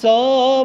100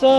100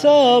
100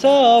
100